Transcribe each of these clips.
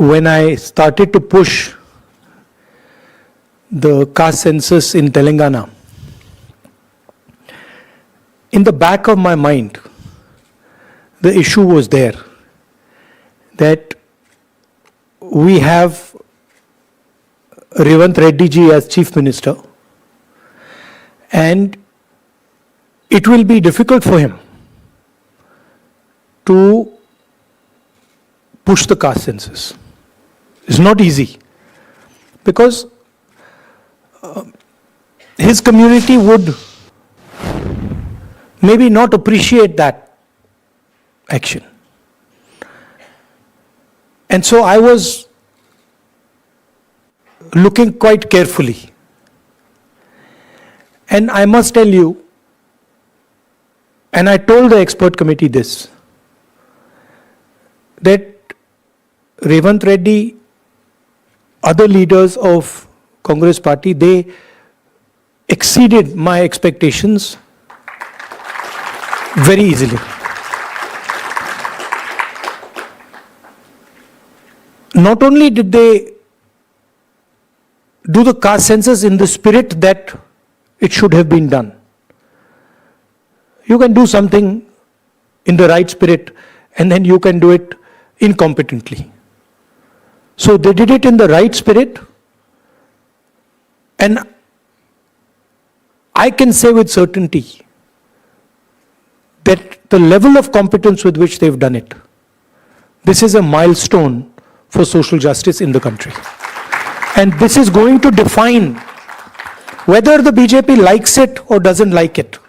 when I started to push the caste census in Telangana, in the back of my mind, the issue was there that we have Revanth Reddy ji as Chief Minister, and it will be difficult for him to push the caste census. It's not easy because his community would maybe not appreciate that action. And so I was looking quite carefully. And I must tell you, and I told the expert committee this, that Revanth Reddy, other leaders of Congress party, they exceeded my expectations very easily. Not only did they do the caste census in the spirit that it should have been done. You can do something in the right spirit and then you can do it incompetently. So they did it in the right spirit, and I can say with certainty that the level of competence with which they've done it, this is a milestone for social justice in the country. And this is going to define whether the BJP likes it or doesn't like it.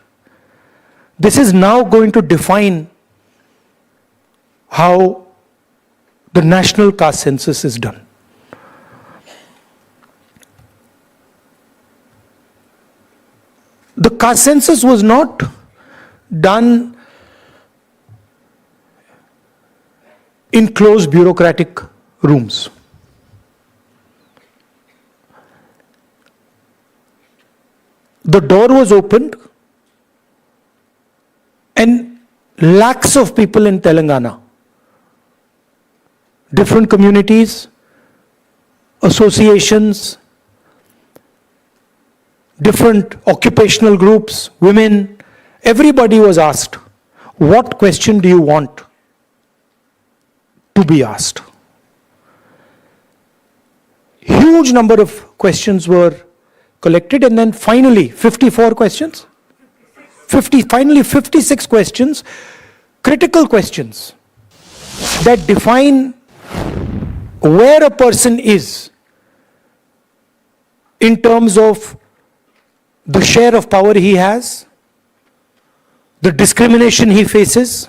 This is now going to define how the national caste census is done. The caste census was not done in closed bureaucratic rooms. The door was opened and lakhs of people in Telangana, different communities, associations, different occupational groups, women, everybody was asked, what question do you want to be asked? Huge number of questions were collected, and then finally 54 questions, 56 questions, critical questions that define where a person is in terms of the share of power he has, the discrimination he faces,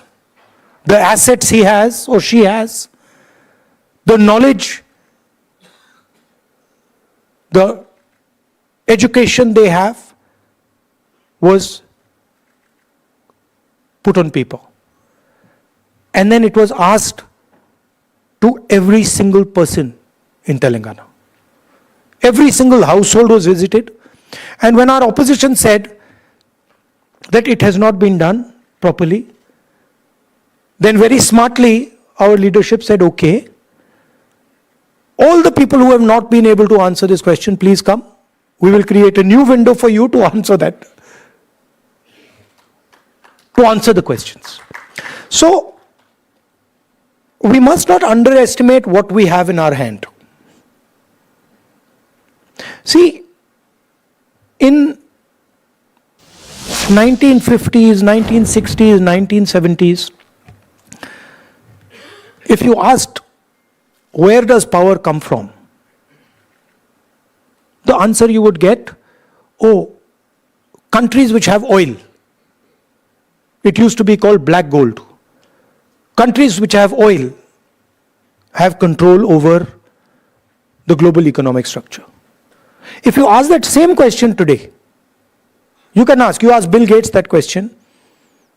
the assets he has or she has, the knowledge, the education they have was put on paper. And then it was asked to every single person in Telangana. Every single household was visited. And when our opposition said that it has not been done properly, then very smartly our leadership said, okay, all the people who have not been able to answer this question, please come. We will create a new window for you to answer that, to answer the questions. So, we must not underestimate what we have in our hand. See, in 1950s, 1960s, 1970s, if you asked, where does power come from? The answer you would get, oh, countries which have oil. It used to be called black gold. Countries which have oil have control over the global economic structure. If you ask that same question today, you ask Bill Gates that question,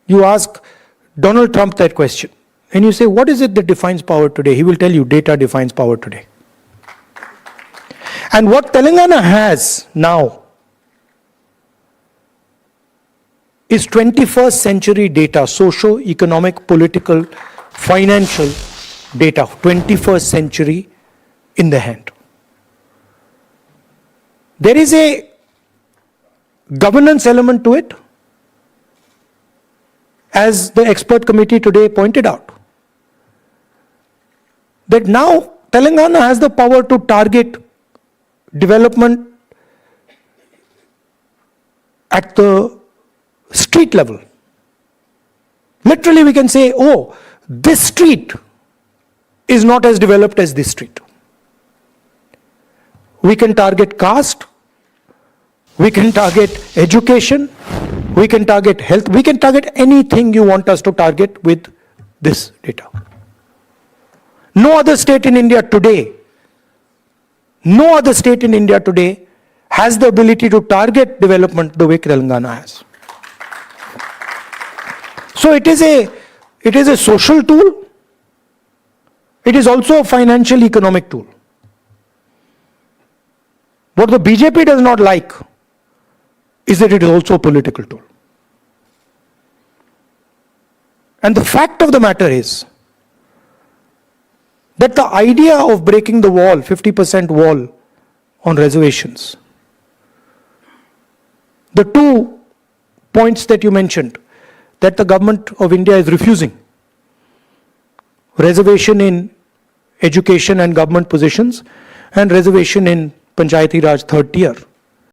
you ask Donald Trump that question, and you say, what is it that defines power today? He will tell you, data defines power today. And what Telangana has now is 21st century data, socio-economic, political, financial data, 21st century in their hand. There is a governance element to it, as the expert committee today pointed out, that now Telangana has the power to target development at the street level. Literally we can say, oh, this street is not as developed as this street. We can target caste, we can target education, we can target health, we can target anything you want us to target with this data. No other state in India today, has the ability to target development the way Telangana has. So it is a social tool. It is also a financial economic tool. What the BJP does not like is that it is also a political tool. And the fact of the matter is that the idea of breaking the wall, 50% wall on reservations, the 2 points that you mentioned, that the government of India is refusing, reservation in education and government positions and reservation in Panchayati Raj third tier,